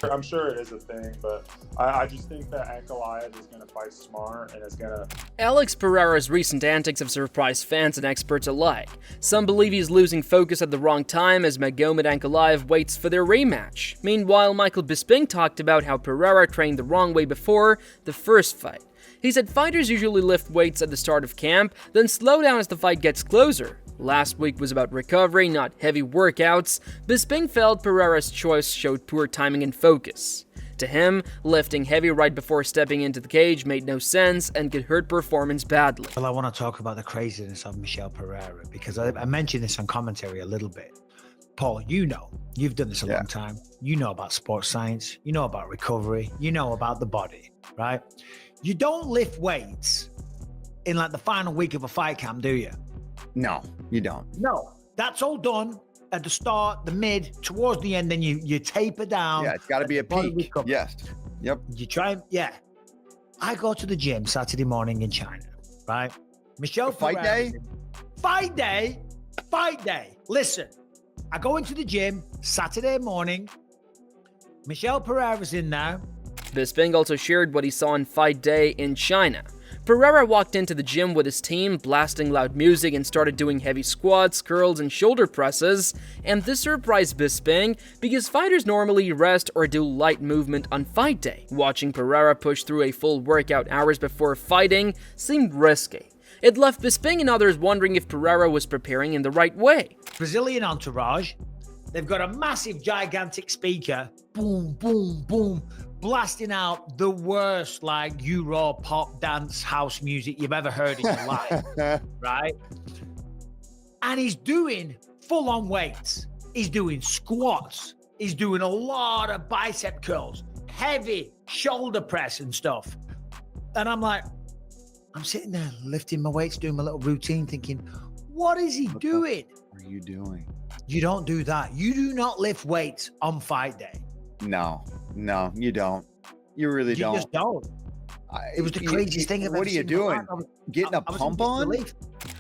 I'm sure it is a thing, but I just think that Ankalaev is going to fight smart and is going to... Alex Pereira's recent antics have surprised fans and experts alike. Some believe he's losing focus at the wrong time as Magomed Ankalaev waits for their rematch. Meanwhile, Michael Bisping talked about how Pereira trained the wrong way before the first fight. He said fighters usually lift weights at the start of camp, then slow down as the fight gets closer. Last week was about recovery, not heavy workouts. Bisping felt Pereira's choice showed poor timing and focus. To him, lifting heavy right before stepping into the cage made no sense and could hurt performance badly. Well, I want to talk about the craziness of Michel Pereira because I mentioned this on commentary a little bit. Paul, you know, you've done this a long time. You know about sports science. You know about recovery. You know about the body, right? You don't lift weights in like the final week of a fight camp, do you? No, you don't. No, that's all done at the start, the mid, towards the end, then you taper down. Yeah, it's got to be a peak. Yes. Yep. You try, I go to the gym Saturday morning in China, right? Michel fight Pereira, day? Fight day. Listen, I go into the gym Saturday morning. Michel Pereira's in there. Bisping also shared what he saw on fight day in China. Pereira walked into the gym with his team, blasting loud music and started doing heavy squats, curls, and shoulder presses, and this surprised Bisping because fighters normally rest or do light movement on fight day. Watching Pereira push through a full workout hours before fighting seemed risky. It left Bisping and others wondering if Pereira was preparing in the right way. Brazilian entourage, they've got a massive, gigantic speaker, boom, boom, boom, blasting out the worst like Euro pop dance house music you've ever heard in your life, right? And he's doing full-on weights. He's doing squats. He's doing a lot of bicep curls, heavy shoulder press and stuff. And I'm like, I'm sitting there lifting my weights, doing my little routine, thinking, what is he doing? What are you doing? You don't do that. You do not lift weights on fight day. No, you don't. You really don't. You just don't. It was the craziest thing I've ever seen. What are you doing? Getting a pump on?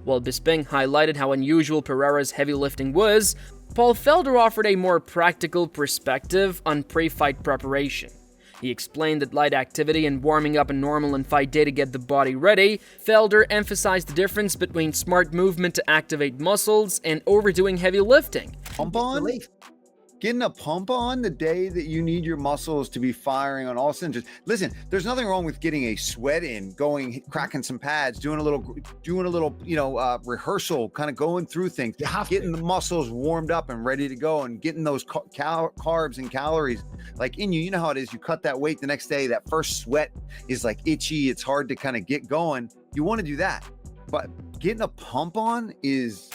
While Bisping highlighted how unusual Pereira's heavy lifting was, Paul Felder offered a more practical perspective on pre-fight preparation. He explained that light activity and warming up are normal on fight day to get the body ready. Felder emphasized the difference between smart movement to activate muscles and overdoing heavy lifting. Pump on? Getting a pump on the day that you need your muscles to be firing on all cylinders. Listen, there's nothing wrong with getting a sweat in, going, cracking some pads, doing a little, rehearsal, kind of going through things, getting the muscles warmed up and ready to go, and getting those carbs and calories like in you. You know how it is. You cut that weight the next day. That first sweat is like itchy. It's hard to kind of get going. You want to do that, but getting a pump on is.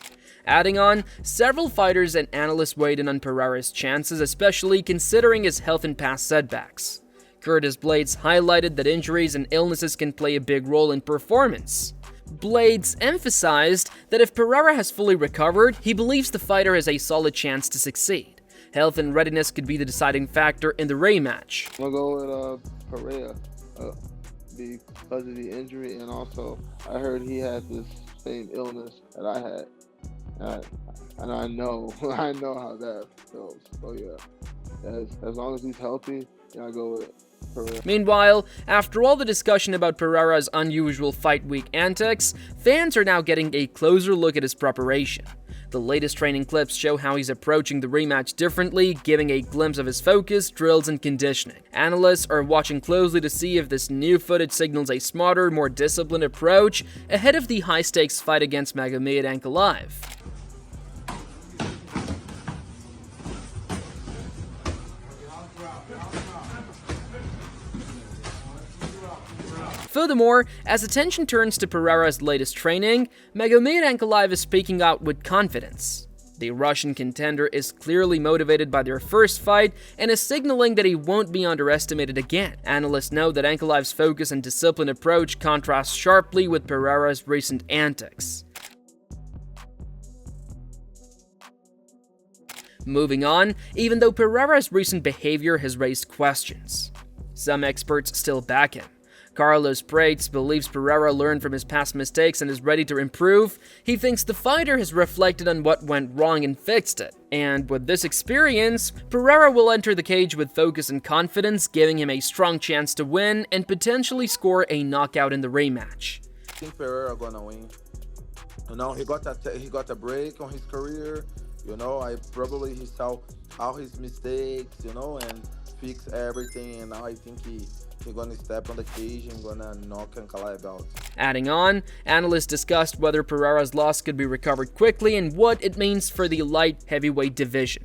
Adding on, several fighters and analysts weighed in on Pereira's chances, especially considering his health and past setbacks. Curtis Blades highlighted that injuries and illnesses can play a big role in performance. Blades emphasized that if Pereira has fully recovered, he believes the fighter has a solid chance to succeed. Health and readiness could be the deciding factor in the rematch. I'm gonna go with Pereira because of the injury, and also I heard he has this same illness that I had. And I know how that feels. So yeah, as long as he's healthy, I go with Pereira. Meanwhile, after all the discussion about Pereira's unusual fight week antics, fans are now getting a closer look at his preparation. The latest training clips show how he's approaching the rematch differently, giving a glimpse of his focus, drills, and conditioning. Analysts are watching closely to see if this new footage signals a smarter, more disciplined approach ahead of the high-stakes fight against Magomed Ankalaev. Furthermore, as attention turns to Pereira's latest training, Magomed Ankalaev is speaking out with confidence. The Russian contender is clearly motivated by their first fight and is signaling that he won't be underestimated again. Analysts know that Ankalaev's focus and disciplined approach contrasts sharply with Pereira's recent antics. Moving on, even though Pereira's recent behavior has raised questions, some experts still back him. Carlos Prates believes Pereira learned from his past mistakes and is ready to improve. He thinks the fighter has reflected on what went wrong and fixed it. And with this experience, Pereira will enter the cage with focus and confidence, giving him a strong chance to win and potentially score a knockout in the rematch. I think Pereira gonna win. You know, he got a break on his career. You know, he saw all his mistakes, you know, and fix everything. And now I think he's gonna step on the cage and gonna knock Ankalaev out. Adding on, analysts discussed whether Pereira's loss could be recovered quickly and what it means for the light heavyweight division.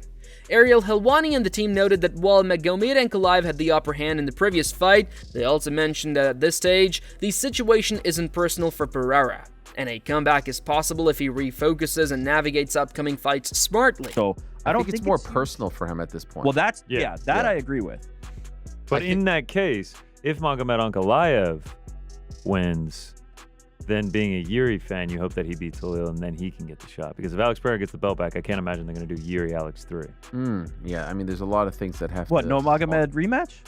Ariel Helwani and the team noted that while Magomed Ankalaev had the upper hand in the previous fight, they also mentioned that at this stage, the situation isn't personal for Pereira, and a comeback is possible if he refocuses and navigates upcoming fights smartly. So I don't think it's more personal for him at this point. Well, that's I agree with. But in that case, if Magomed Ankalaev wins, then being a Yuri fan, you hope that he beats Halil and then he can get the shot. Because if Alex Pereira gets the belt back, I can't imagine they're going to do Yuri Alex 3. Yeah, I mean, there's a lot of things that have What, to... no Magomed rematch?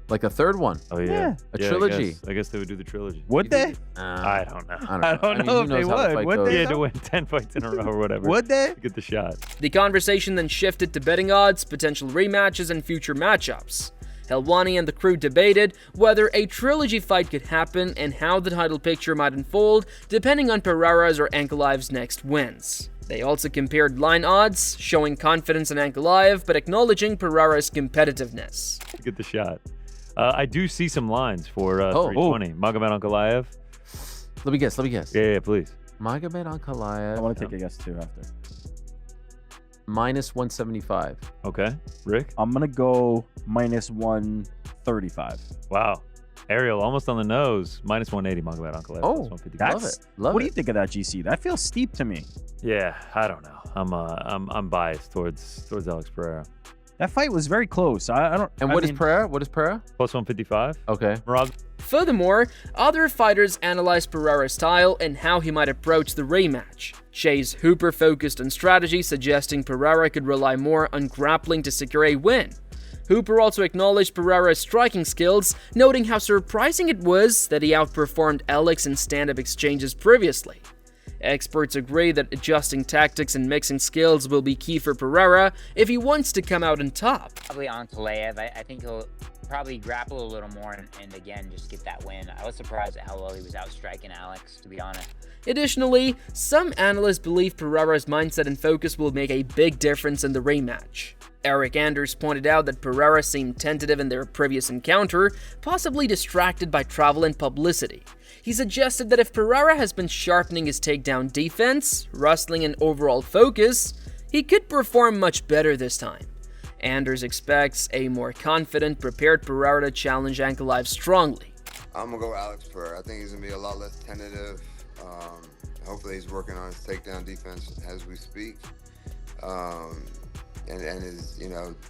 Like a third one. Oh, yeah. A trilogy. I guess they would do the trilogy. Would they? I don't know. I don't know if they would. Would they? He had to win 10 fights in a row or whatever. Would they? To get the shot. The conversation then shifted to betting odds, potential rematches, and future matchups. Helwani and the crew debated whether a trilogy fight could happen and how the title picture might unfold depending on Pereira's or Ankalaev's next wins. They also compared line odds, showing confidence in Ankalaev but acknowledging Pereira's competitiveness. To get the shot. I do see some lines for 320. Magomed Ankalaev. Let me guess. Yeah, please. Magomed Ankalaev. I want to take a guess too after. Minus 175. Okay. Rick? I'm going to go minus 135. Wow. Ariel, almost on the nose. Minus 180, Magomed Ankalaev. Oh, that's, love it. Love what it. do you think of that, GC? That feels steep to me. Yeah, I don't know. I'm biased towards Alex Pereira. That fight was very close. I don't. And what is Pereira? What is Pereira? Plus 155. Okay. Rob? Furthermore, other fighters analyzed Pereira's style and how he might approach the rematch. Chase Hooper focused on strategy, suggesting Pereira could rely more on grappling to secure a win. Hooper also acknowledged Pereira's striking skills, noting how surprising it was that he outperformed Alex in stand-up exchanges previously. Experts agree that adjusting tactics and mixing skills will be key for Pereira if he wants to come out on top. Probably Ankalaev. I think he'll probably grapple a little more and again just get that win. I was surprised at how well he was outstriking Alex, to be honest. Additionally, some analysts believe Pereira's mindset and focus will make a big difference in the rematch. Eric Anders pointed out that Pereira seemed tentative in their previous encounter, possibly distracted by travel and publicity. He suggested that if Pereira has been sharpening his takedown defense, wrestling, and overall focus, he could perform much better this time. Anders expects a more confident, prepared Pereira to challenge Ankalaev strongly. I'm going to go Alex Pereira. I think he's going to be a lot less tentative. Hopefully he's working on his takedown defense as we speak. And his,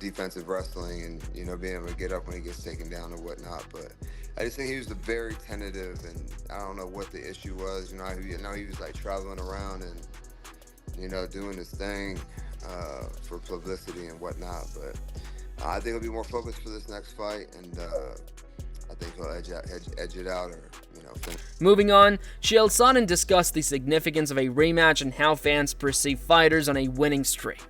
defensive wrestling and, being able to get up when he gets taken down and whatnot. But I just think he was very tentative, and I don't know what the issue was. He was like traveling around and, doing his thing for publicity and whatnot. But I think he'll be more focused for this next fight, and I think he'll edge it out or, finish. Moving on, Chael Sonnen discussed the significance of a rematch and how fans perceive fighters on a winning streak.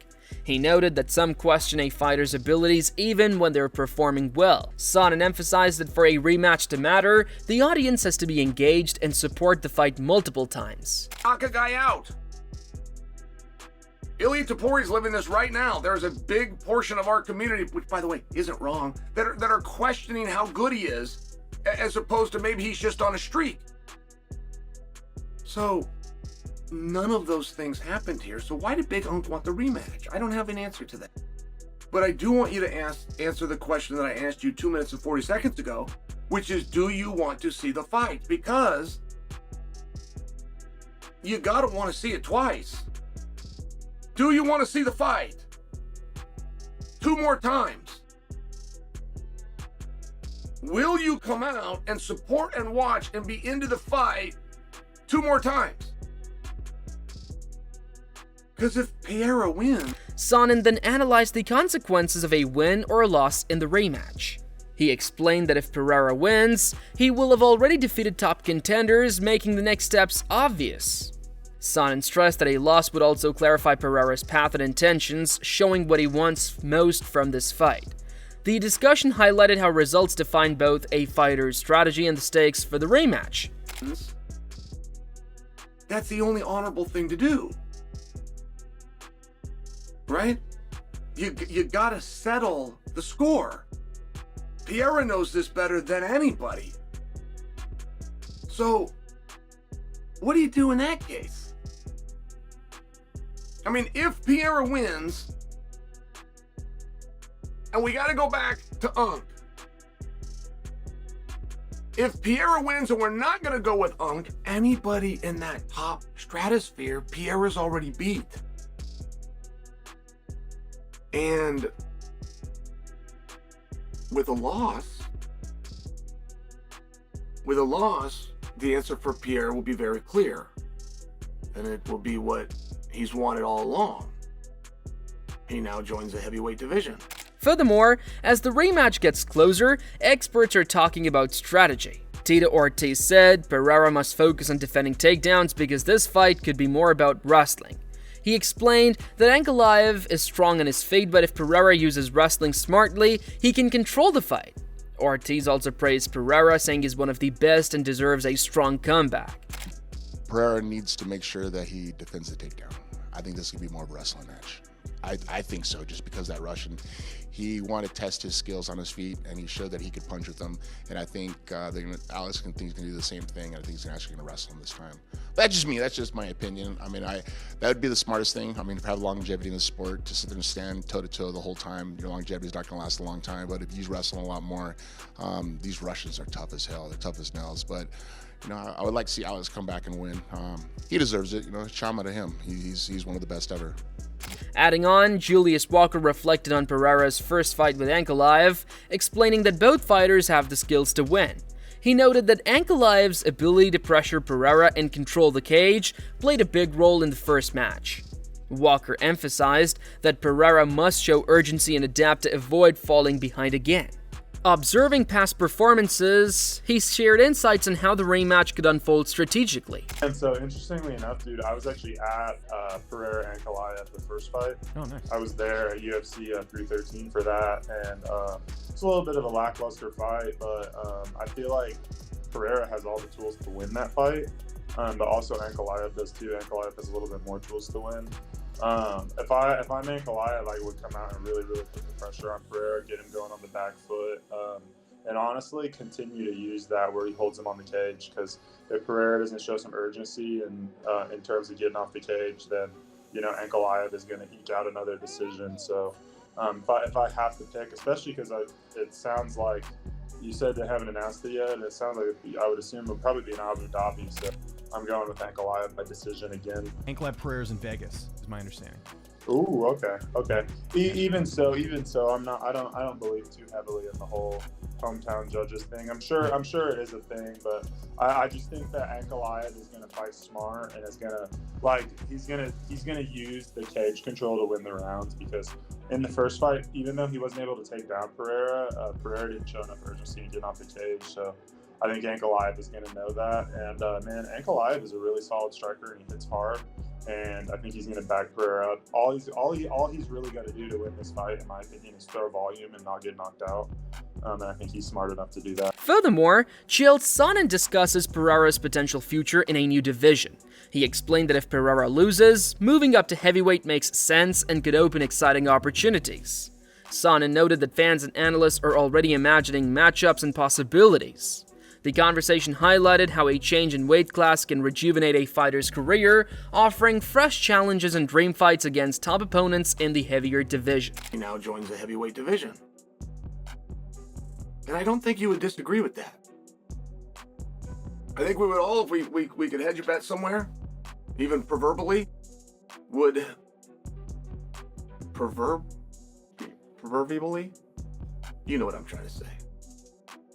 He noted that some question a fighter's abilities even when they're performing well. Sonnen emphasized that for a rematch to matter, the audience has to be engaged and support the fight multiple times. Knock a guy out. Ilya Tapori's living this right now. There's a big portion of our community, which by the way isn't wrong, that are questioning how good he is, as opposed to maybe he's just on a streak. So none of those things happened here. So why did Big Unk want the rematch? I don't have an answer to that. But I do want you to answer the question that I asked you 2 minutes and 40 seconds ago, which is, do you want to see the fight? Because you gotta want to see it twice. Do you want to see the fight 2 more times? Will you come out and support and watch and be into the fight 2 more times? Because if Pereira wins... Sonnen then analyzed the consequences of a win or a loss in the rematch. He explained that if Pereira wins, he will have already defeated top contenders, making the next steps obvious. Sonnen stressed that a loss would also clarify Pereira's path and intentions, showing what he wants most from this fight. The discussion highlighted how results define both a fighter's strategy and the stakes for the rematch. That's the only honorable thing to do. Right? You gotta settle the score. Pereira knows this better than anybody. So, what do you do in that case? I mean, if Pereira wins, and we gotta go back to Unk. If Pereira wins and we're not gonna go with Unk, anybody in that top stratosphere, Pereira's already beat. And with a loss, the answer for Pereira will be very clear. And it will be what he's wanted all along. He now joins the heavyweight division. Furthermore, as the rematch gets closer, experts are talking about strategy. Tito Ortiz said Pereira must focus on defending takedowns because this fight could be more about wrestling. He explained that Ankalaev is strong on his feet, but if Pereira uses wrestling smartly, he can control the fight. Ortiz also praised Pereira, saying he's one of the best and deserves a strong comeback. Pereira needs to make sure that he defends the takedown. I think this could be more of a wrestling match. I think so, just because that Russian, he wanted to test his skills on his feet, and he showed that he could punch with them. And I think Alex thinks he can do the same thing, and I think he's actually going to wrestle him this time. But that's just me. That's just my opinion. I mean, that would be the smartest thing. I mean, to have longevity in the sport, to sit there and stand toe-to-toe the whole time, your longevity is not going to last a long time. But if you wrestle a lot more, these Russians are tough as hell. They're tough as nails. But I would like to see Alex come back and win. He deserves it. Chama to him. He's one of the best ever. Adding on, Julius Walker reflected on Pereira's first fight with Ankalaev, explaining that both fighters have the skills to win. He noted that Ankalaev's ability to pressure Pereira and control the cage played a big role in the first match. Walker emphasized that Pereira must show urgency and adapt to avoid falling behind again. Observing past performances, he shared insights on how the rematch could unfold strategically. And so, interestingly enough, dude, I was actually at Pereira Ankalaev the first fight. Oh, nice. I was there at UFC 313 for that, and it's a little bit of a lackluster fight, but I feel like Pereira has all the tools to win that fight, but also Ankalaev does too. Ankalaev has a little bit more tools to win. If I'm Ankalaev, I would come out and really put the pressure on Pereira, get him going on the back foot, and honestly continue to use that where he holds him on the cage. Because if Pereira doesn't show some urgency in terms of getting off the cage, then Ankalaev is going to eke out another decision. So if I have to pick, especially because it sounds like you said they haven't announced it yet, and it sounds like I would assume it would probably be in Abu Dhabi. So I'm going with Ankalaev by decision again. Ankalaev Pereira's in Vegas, is my understanding. Ooh, okay. Even so, I don't believe too heavily in the whole hometown judges thing. I'm sure it is a thing, but I just think that Ankalaev is gonna fight smart and is gonna he's gonna use the cage control to win the rounds, because in the first fight, even though he wasn't able to take down Pereira, Pereira didn't show enough urgency in getting off the cage. So I think Ankalaev is going to know that. And man, Ankalaev is a really solid striker and he hits hard. And I think he's going to back Pereira up. All he's really got to do to win this fight, in my opinion, is throw volume and not get knocked out. And I think he's smart enough to do that. Furthermore, Chael Sonnen discusses Pereira's potential future in a new division. He explained that if Pereira loses, moving up to heavyweight makes sense and could open exciting opportunities. Sonnen noted that fans and analysts are already imagining matchups and possibilities. The conversation highlighted how a change in weight class can rejuvenate a fighter's career, offering fresh challenges and dream fights against top opponents in the heavier division. He now joins the heavyweight division. And I don't think you would disagree with that. I think we would all, if we could hedge a bet somewhere, even proverbially, would proverbially, you know what I'm trying to say.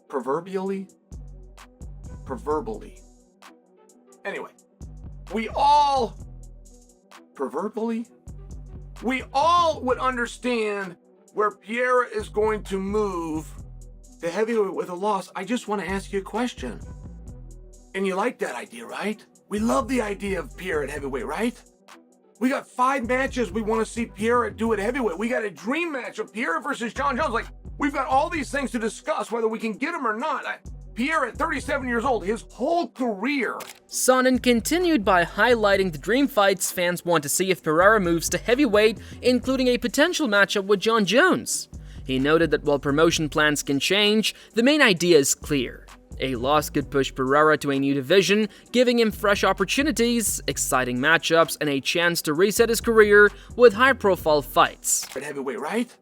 Proverbially. Anyway, we all would understand where Pereira is going to move the heavyweight with a loss, I just want to ask you a question. And you like that idea, right? We love the idea of Pierre at heavyweight, right? We got 5 matches we want to see Pierre do at heavyweight. We got a dream match of Pierre versus John Jones. Like, we've got all these things to discuss, whether we can get him or not. Pierre at 37 years old, his whole career. Sonnen continued by highlighting the dream fights fans want to see if Pereira moves to heavyweight, including a potential matchup with John Jones. He noted that while promotion plans can change, the main idea is clear. A loss could push Pereira to a new division, giving him fresh opportunities, exciting matchups, and a chance to reset his career with high-profile fights. At heavyweight, right?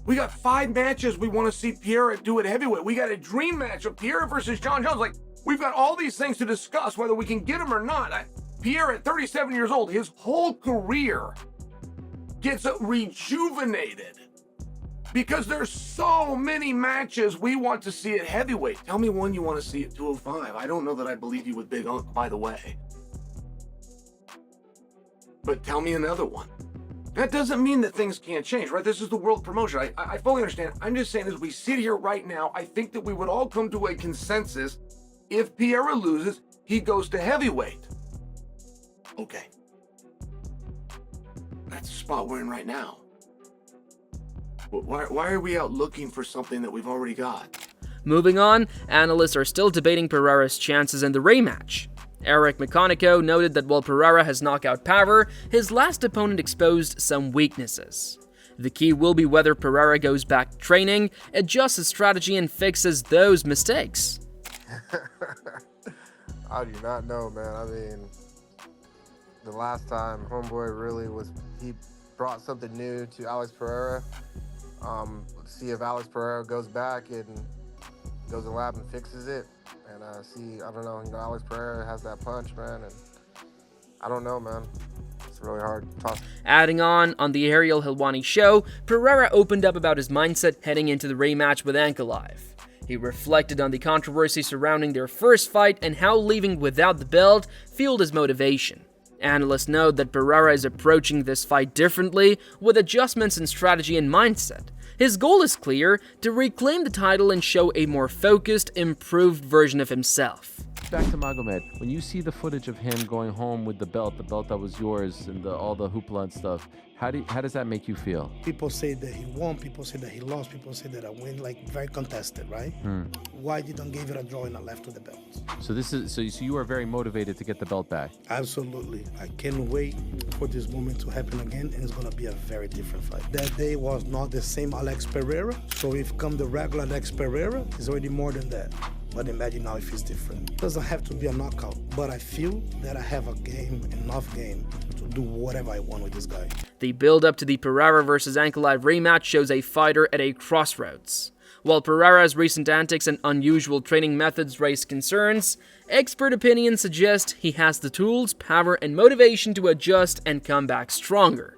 We got 5 matches we want to see Pierre do at heavyweight. We got a dream match of Pierre versus John Jones. Like, we've got all these things to discuss, whether we can get him or not. Pierre at 37 years old, his whole career gets rejuvenated. Because there's so many matches we want to see at heavyweight. Tell me one you want to see at 205. I don't know that I believe you with Big Unk, by the way. But tell me another one. That doesn't mean that things can't change, right? This is the world promotion. I fully understand. I'm just saying, as we sit here right now, I think that we would all come to a consensus. If Pereira loses, he goes to heavyweight. Okay. That's the spot we're in right now. Why are we out looking for something that we've already got? Moving on, analysts are still debating Pereira's chances in the rematch. Eric McConico noted that while Pereira has knockout power, his last opponent exposed some weaknesses. The key will be whether Pereira goes back to training, adjusts his strategy, and fixes those mistakes. I do not know, man. I mean, the last time Homeboy really he brought something new to Alex Pereira. Let's see if Alex Pereira goes back and goes in the lab and fixes it. And I don't know, Alex Pereira has that punch, man, and I don't know, man. It's really hard to toss. Adding on the Ariel Helwani show, Pereira opened up about his mindset heading into the rematch with Ankalaev. He reflected on the controversy surrounding their first fight and how leaving without the belt fueled his motivation. Analysts note that Pereira is approaching this fight differently, with adjustments in strategy and mindset. His goal is clear: to reclaim the title and show a more focused, improved version of himself. Back to Magomed, when you see the footage of him going home with the belt that was yours, and all the hoopla and stuff, how does that make you feel? People say that he won, people say that he lost, people say that I win, like very contested, right? Why you don't give it a draw and a left with the belt? So you are very motivated to get the belt back. Absolutely. I can't wait for this moment to happen again, and it's gonna be a very different fight. That day was not the same Alex Pereira, so if come the regular Alex Pereira, it's already more than that. But imagine now if it's different. It doesn't have to be a knockout, but I feel that I have enough game to do whatever I want with this guy. The build-up to the Pereira vs. Ankalaev rematch shows a fighter at a crossroads. While Pereira's recent antics and unusual training methods raise concerns, expert opinions suggest he has the tools, power, and motivation to adjust and come back stronger.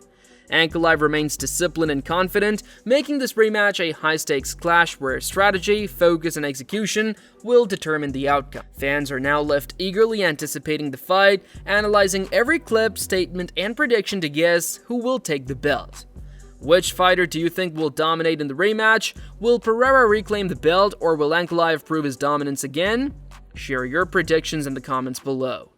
Ankalaev remains disciplined and confident, making this rematch a high-stakes clash where strategy, focus, and execution will determine the outcome. Fans are now left eagerly anticipating the fight, analyzing every clip, statement, and prediction to guess who will take the belt. Which fighter do you think will dominate in the rematch? Will Pereira reclaim the belt, or will Ankalaev prove his dominance again? Share your predictions in the comments below.